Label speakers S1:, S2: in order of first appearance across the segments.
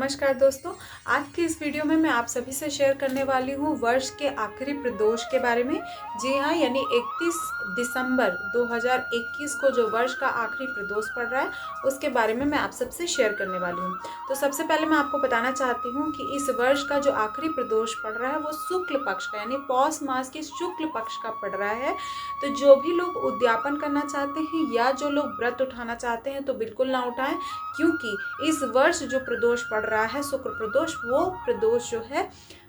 S1: नमस्कार दोस्तों। आज की इस वीडियो में मैं आप सभी से शेयर करने वाली हूँ वर्ष के आखिरी प्रदोष के बारे में। जी हाँ, यानी 31 दिसंबर 2021 को जो वर्ष का आखिरी प्रदोष पड़ रहा है उसके बारे में मैं आप सबसे शेयर करने वाली हूँ। तो सबसे पहले मैं आपको बताना चाहती हूँ कि इस वर्ष का जो आखिरी प्रदोष पड़ रहा है वो शुक्ल पक्ष का यानी पौष मास के शुक्ल पक्ष का पड़ रहा है। तो जो भी लोग उद्यापन करना चाहते हैं या जो लोग व्रत उठाना चाहते हैं तो बिल्कुल ना उठाएं, क्योंकि इस वर्ष जो प्रदोष पड़ रहा है शुक्र प्रदोष, वो प्रदोष जो है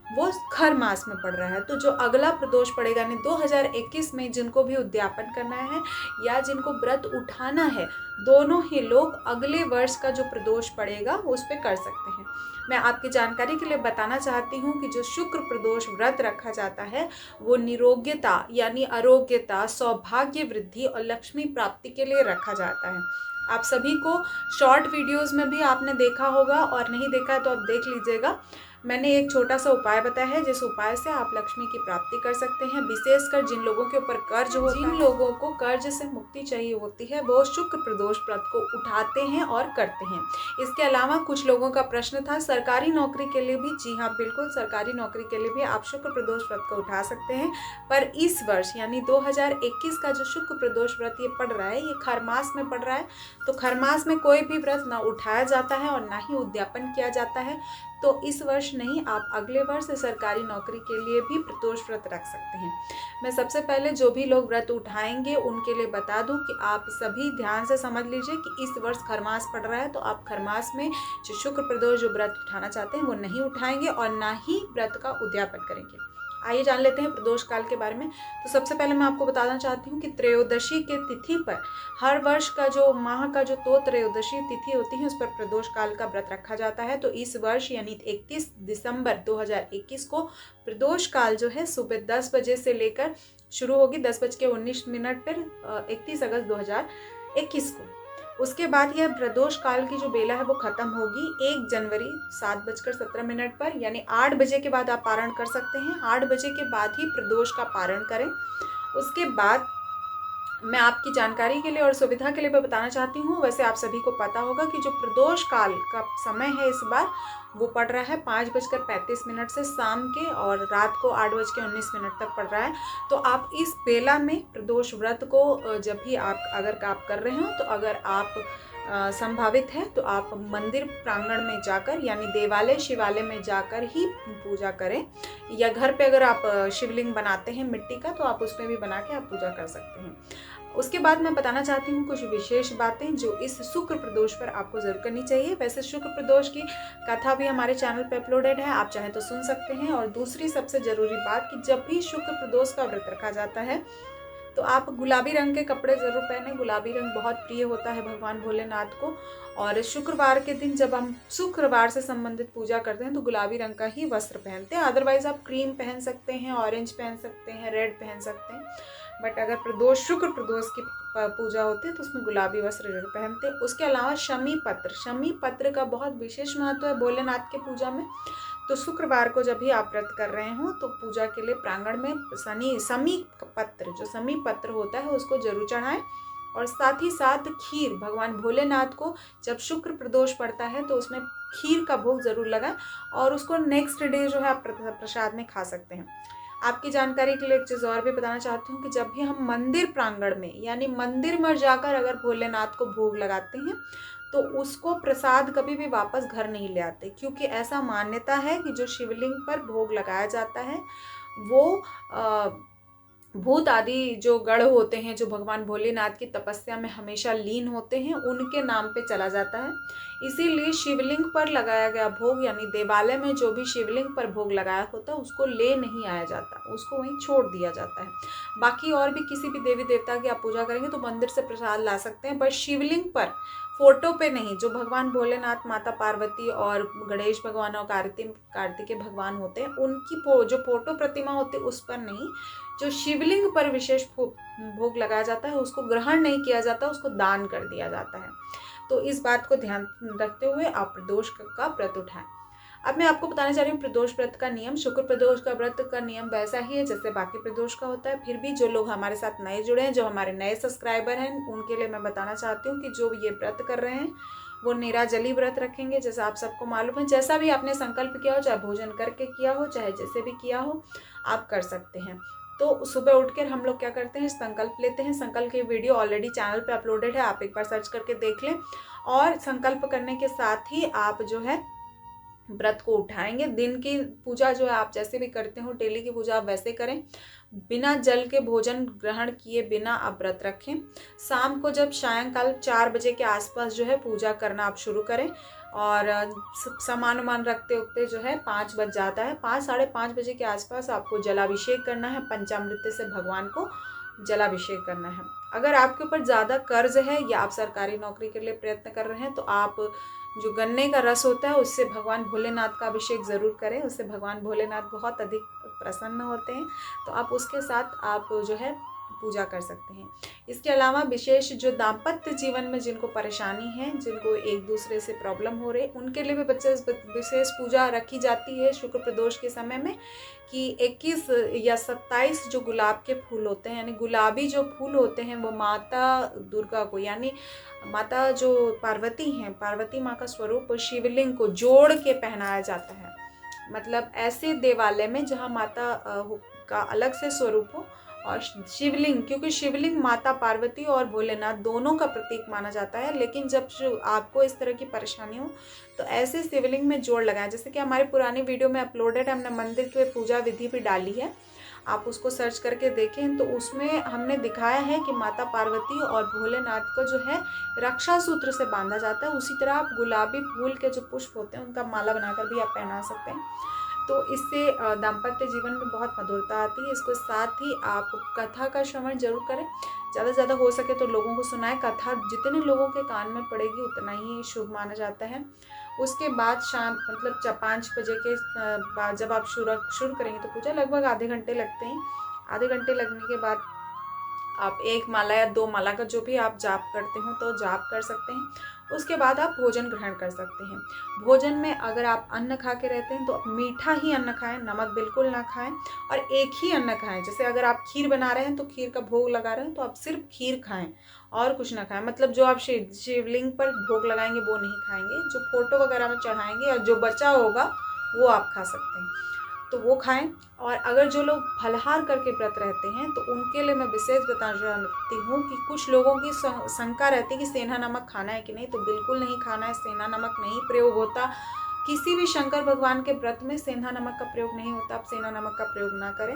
S1: वो खर मास में पड़ रहा है। तो जो अगला प्रदोष पड़ेगा यानी 2021 में जिनको भी उद्यापन करना है या जिनको व्रत उठाना है, दोनों ही लोग अगले वर्ष का जो प्रदोष पड़ेगा उस पर कर सकते हैं। मैं आपकी जानकारी के लिए बताना चाहती हूँ कि जो शुक्र प्रदोष व्रत रखा जाता है वो निरोग्यता यानी आरोग्यता, सौभाग्य वृद्धि और लक्ष्मी प्राप्ति के लिए रखा जाता है। आप सभी को शॉर्ट वीडियोस में भी आपने देखा होगा और नहीं देखा तो आप देख लीजिएगा। मैंने एक छोटा सा उपाय बताया है जिस उपाय से आप लक्ष्मी की प्राप्ति कर सकते हैं। विशेषकर जिन लोगों के ऊपर कर्ज होता है, जिन लोगों को कर्ज से मुक्ति चाहिए होती है, वो शुक्र प्रदोष व्रत को उठाते हैं और करते हैं। इसके अलावा कुछ लोगों का प्रश्न था सरकारी नौकरी के लिए भी। जी हाँ, बिल्कुल सरकारी नौकरी के लिए भी आप शुक्र प्रदोष व्रत को उठा सकते हैं। पर इस वर्ष यानी 2021 का जो शुक्र प्रदोष व्रत ये पड़ रहा है, ये खर मास में पड़ रहा है। तो खर मास में कोई भी व्रत ना उठाया जाता है और ना ही उद्यापन किया जाता है। तो इस वर्ष नहीं, आप अगले वर्ष सरकारी नौकरी के लिए भी प्रदोष व्रत रख सकते हैं। मैं सबसे पहले जो भी लोग व्रत उठाएंगे उनके लिए बता दूं कि आप सभी ध्यान से समझ लीजिए कि इस वर्ष खरमास पड़ रहा है, तो आप खरमास में जो शुक्र प्रदोष जो व्रत उठाना चाहते हैं वो नहीं उठाएंगे और ना ही व्रत का उद्यापन करेंगे। आइए जान लेते हैं प्रदोष काल के बारे में। तो सबसे पहले मैं आपको बताना चाहती हूँ कि त्रयोदशी के तिथि पर हर वर्ष का जो माह का जो त्रयोदशी तिथि होती है उस पर प्रदोष काल का व्रत रखा जाता है। तो इस वर्ष यानी 31 दिसंबर 2021 को प्रदोष काल जो है सुबह 10 बजे से लेकर शुरू होगी 10:19 पर 31 अगस्त 2021 को। उसके बाद यह प्रदोष काल की जो बेला है वो खत्म होगी 1 जनवरी 7:17 पर, यानी 8 बजे के बाद आप पारण कर सकते हैं। 8 बजे के बाद ही प्रदोष का पारण करें। उसके बाद मैं आपकी जानकारी के लिए और सुविधा के लिए मैं बताना चाहती हूँ, वैसे आप सभी को पता होगा कि जो प्रदोष काल का समय है इस बार वो पड़ रहा है 5:35 से शाम के, और रात को 8:19 तक पड़ रहा है। तो आप इस बेला में प्रदोष व्रत को जब भी अगर आप कर रहे हो तो अगर आप संभावित है तो आप मंदिर प्रांगण में जाकर यानी देवालय शिवालय में जाकर ही पूजा करें, या घर पे अगर आप शिवलिंग बनाते हैं मिट्टी का तो आप उसमें भी बना के आप पूजा कर सकते हैं। उसके बाद मैं बताना चाहती हूँ कुछ विशेष बातें जो इस शुक्र प्रदोष पर आपको जरूर करनी चाहिए। वैसे शुक्र प्रदोष की कथा भी हमारे चैनल पर अपलोडेड है, आप चाहें तो सुन सकते हैं। और दूसरी सबसे जरूरी बात कि जब भी शुक्र प्रदोष का व्रत रखा जाता है तो आप गुलाबी रंग के कपड़े जरूर पहने। गुलाबी रंग बहुत प्रिय होता है भगवान भोलेनाथ को, और शुक्रवार के दिन जब हम शुक्रवार से संबंधित पूजा करते हैं तो गुलाबी रंग का ही वस्त्र पहनते हैं। अदरवाइज आप क्रीम पहन सकते हैं, ऑरेंज पहन सकते हैं, रेड पहन सकते हैं, बट अगर प्रदोष शुक्र प्रदोष की पूजा होती है तो उसमें गुलाबी वस्त्र जरूर पहनते हैं। उसके अलावा शमी पत्र का बहुत विशेष महत्व है भोलेनाथ के पूजा में। तो शुक्रवार को जब भी आप व्रत कर रहे हो तो पूजा के लिए प्रांगण में समी पत्र होता है उसको जरूर चढ़ाएं। और साथ ही साथ खीर, भगवान भोलेनाथ को जब शुक्र प्रदोष पड़ता है तो उसमें खीर का भोग जरूर लगाएं और उसको नेक्स्ट डे जो है आप प्रसाद में खा सकते हैं। आपकी जानकारी के लिए एक चीज़ और भी बताना चाहती हूँ कि जब भी हम मंदिर प्रांगण में यानी मंदिर में जाकर अगर भोलेनाथ को भोग लगाते हैं तो उसको प्रसाद कभी भी वापस घर नहीं ले आते, क्योंकि ऐसा मान्यता है कि जो शिवलिंग पर भोग लगाया जाता है वो भूत आदि जो गढ़ होते हैं जो भगवान भोलेनाथ की तपस्या में हमेशा लीन होते हैं उनके नाम पे चला जाता है। इसीलिए शिवलिंग पर लगाया गया भोग यानी देवालय में जो भी शिवलिंग पर भोग लगाया होता है उसको ले नहीं आया जाता, उसको वहीं छोड़ दिया जाता है। बाकी और भी किसी भी देवी देवता की आप पूजा करेंगे तो मंदिर से प्रसाद ला सकते हैं, बट शिवलिंग पर फोटो पे नहीं। जो भगवान भोलेनाथ, माता पार्वती और गणेश भगवान और कार्तिकेय भगवान होते हैं उनकी जो फोटो प्रतिमा होती है उस पर नहीं, जो शिवलिंग पर विशेष भोग लगाया जाता है उसको ग्रहण नहीं किया जाता, उसको दान कर दिया जाता है। तो इस बात को ध्यान रखते हुए आप प्रदोष का व्रत उठाएं। अब मैं आपको बताना चाह रही हूँ प्रदोष व्रत का नियम। शुक्र प्रदोष का व्रत का नियम वैसा ही है जैसे बाकी प्रदोष का होता है। फिर भी जो लोग हमारे साथ नए जुड़े हैं, जो हमारे नए सब्सक्राइबर हैं, उनके लिए मैं बताना चाहती हूँ कि जो ये व्रत कर रहे हैं वो निराजली व्रत रखेंगे, जैसा आप सबको मालूम है। जैसा भी आपने संकल्प किया हो, चाहे भोजन करके किया हो, चाहे जैसे भी किया हो, आप कर सकते हैं। तो सुबह उठकर हम लोग क्या करते हैं, संकल्प लेते हैं। संकल्प की वीडियो ऑलरेडी चैनल पे अपलोडेड है, आप एक बार सर्च करके देख लें। और संकल्प करने के साथ ही आप जो है व्रत को उठाएंगे। दिन की पूजा जो है आप जैसे भी करते हो, डेली की पूजा आप वैसे करें। बिना जल के भोजन ग्रहण किए बिना आप व्रत रखें। शाम को जब सायंकाल 4 बजे के आसपास जो है पूजा करना आप शुरू करें। और सामान उमान रखते उखते जो है 5 बज जाता है। 5 साढ़े 5 बजे के आसपास आपको जलाभिषेक करना है। पंचामृत से भगवान को जलाभिषेक करना है। अगर आपके ऊपर ज़्यादा कर्ज है या आप सरकारी नौकरी के लिए प्रयत्न कर रहे हैं, तो आप जो गन्ने का रस होता है उससे भगवान भोलेनाथ का अभिषेक ज़रूर करें। उससे भगवान भोलेनाथ बहुत अधिक प्रसन्न होते हैं। तो आप उसके साथ आप जो है पूजा कर सकते हैं। इसके अलावा विशेष जो दाम्पत्य जीवन में जिनको परेशानी है, जिनको एक दूसरे से प्रॉब्लम हो रही है, उनके लिए भी विशेष पूजा रखी जाती है शुक्र प्रदोष के समय में। कि 21 या 27 जो गुलाब के फूल होते हैं, यानी गुलाबी जो फूल होते हैं, वो माता दुर्गा को, यानी माता जो पार्वती हैं, पार्वती माँ का स्वरूप शिवलिंग को जोड़ के पहनाया जाता है। मतलब ऐसे देवालय में जहाँ माता का अलग से स्वरूप हो और शिवलिंग, क्योंकि शिवलिंग माता पार्वती और भोलेनाथ दोनों का प्रतीक माना जाता है। लेकिन जब आपको इस तरह की परेशानी हो तो ऐसे शिवलिंग में जोड़ लगाएं। जैसे कि हमारी पुरानी वीडियो में अपलोडेड है, हमने मंदिर की पूजा विधि भी डाली है, आप उसको सर्च करके देखें। तो उसमें हमने दिखाया है कि माता पार्वती और भोलेनाथ को जो है रक्षा सूत्र से बांधा जाता है। उसी तरह आप गुलाबी फूल के जो पुष्प होते हैं उनका माला बनाकर भी आप पहना सकते हैं। तो इससे दाम्पत्य जीवन में बहुत मधुरता आती है। इसके साथ ही आप कथा का श्रवण जरूर करें। ज़्यादा से ज़्यादा हो सके तो लोगों को सुनाएं। कथा जितने लोगों के कान में पड़ेगी उतना ही शुभ माना जाता है। उसके बाद शाम मतलब 5 बजे के बाद जब आप शुरू करेंगे तो पूजा लगभग आधे घंटे लगते हैं। आधे घंटे लगने के बाद आप 1 माला या 2 माला का जो भी आप जाप करते हो तो जाप कर सकते हैं। उसके बाद आप भोजन ग्रहण कर सकते हैं। भोजन में अगर आप अन्न खा के रहते हैं तो मीठा ही अन्न खाएं, नमक बिल्कुल ना खाएं। और एक ही अन्न खाएं। जैसे अगर आप खीर बना रहे हैं तो खीर का भोग लगा रहे हैं तो आप सिर्फ खीर खाएं और कुछ ना खाएं। मतलब जो आप शिवलिंग पर भोग लगाएंगे वो नहीं खाएंगे। जो फोटो वगैरह में चढ़ाएंगे और जो बचा होगा वो आप खा सकते हैं, तो वो खाएं। और अगर जो लोग फलाहार करके व्रत रहते हैं तो उनके लिए मैं विशेष बताना चाहती हूँ कि कुछ लोगों की शंका रहती है कि सेंधा नमक खाना है कि नहीं। तो बिल्कुल नहीं खाना है, सेंधा नमक नहीं प्रयोग होता। किसी भी शंकर भगवान के व्रत में सेंधा नमक का प्रयोग नहीं होता। आप सेंधा नमक का प्रयोग ना करें।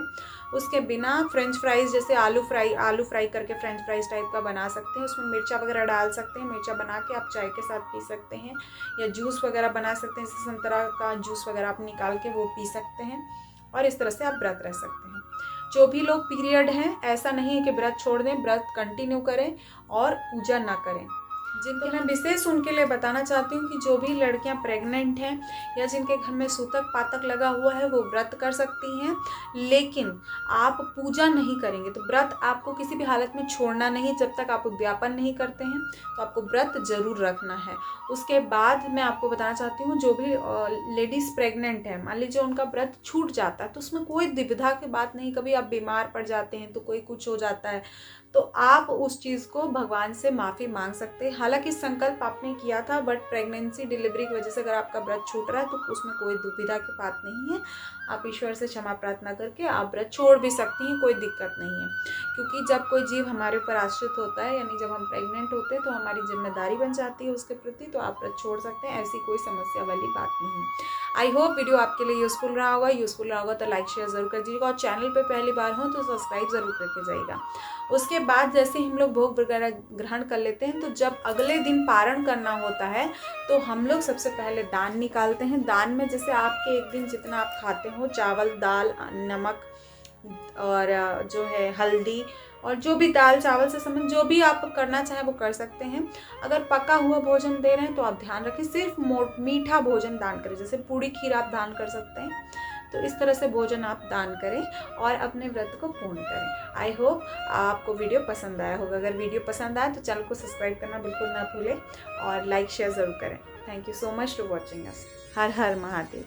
S1: उसके बिना फ्रेंच फ्राइज, जैसे आलू फ्राई करके फ्रेंच फ्राइज टाइप का बना सकते हैं। उसमें मिर्चा वगैरह डाल सकते हैं। मिर्चा बना के आप चाय के साथ पी सकते हैं, या जूस वगैरह बना सकते हैं। जैसे संतरा का जूस वगैरह आप निकाल के वो पी सकते हैं और इस तरह से आप व्रत रह सकते हैं। जो भी लोग पीरियड हैं, ऐसा नहीं है कि व्रत छोड़ दें, व्रत कंटिन्यू करें और पूजा ना करें। जिनको मैं विशेष उनके लिए बताना चाहती हूँ कि जो भी लड़कियाँ प्रेग्नेंट हैं या जिनके घर में सूतक पातक लगा हुआ है वो व्रत कर सकती हैं। लेकिन आप पूजा नहीं करेंगे तो व्रत आपको किसी भी हालत में छोड़ना नहीं। जब तक आप उद्यापन नहीं करते हैं तो आपको व्रत जरूर रखना है। उसके बाद मैं आपको बताना चाहती हूँ, जो भी लेडीज़ प्रेग्नेंट है, मान लीजिए उनका व्रत छूट जाता है तो उसमें कोई दुविधा की बात नहीं। कभी आप बीमार पड़ जाते हैं तो कोई कुछ हो जाता है तो आप उस चीज़ को भगवान से माफ़ी मांग सकते हैं। हालांकि संकल्प आपने किया था, बट प्रेगनेंसी डिलीवरी की वजह से अगर आपका व्रत छूट रहा है तो उसमें कोई दुविधा की बात नहीं है। आप ईश्वर से क्षमा प्रार्थना करके आप व्रत छोड़ भी सकती हैं, कोई दिक्कत नहीं है। क्योंकि जब कोई जीव हमारे ऊपर आश्रित होता है, यानी जब हम प्रेग्नेंट होते हैं तो हमारी जिम्मेदारी बन जाती है उसके प्रति, तो आप व्रत छोड़ सकते हैं। ऐसी कोई समस्या वाली बात नहीं। आई होप वीडियो आपके लिए यूज़फुल रहा होगा। तो लाइक शेयर ज़रूर कर दीजिएगा और चैनल पे पहली बार हो तो सब्सक्राइब ज़रूर करके जाइएगा। उसके बाद जैसे हम लोग भोग वगैरह ग्रहण कर लेते हैं तो जब अगले दिन पारण करना होता है तो हम लोग सबसे पहले दान निकालते हैं। दान में जैसे आपके एक दिन जितना आप खाते हो, चावल, दाल, नमक और जो है हल्दी, और जो भी दाल चावल से संबंध जो भी आप करना चाहें वो कर सकते हैं। अगर पका हुआ भोजन दे रहे हैं तो आप ध्यान रखें सिर्फ मीठा भोजन दान करें। जैसे पूड़ी खीर आप दान कर सकते हैं। तो इस तरह से भोजन आप दान करें और अपने व्रत को पूर्ण करें। आई होप आपको वीडियो पसंद आया होगा। अगर वीडियो पसंद आए तो चैनल को सब्सक्राइब करना बिल्कुल ना भूलें और लाइक शेयर ज़रूर करें। Thank you so much for watching us. Her her Mahadev.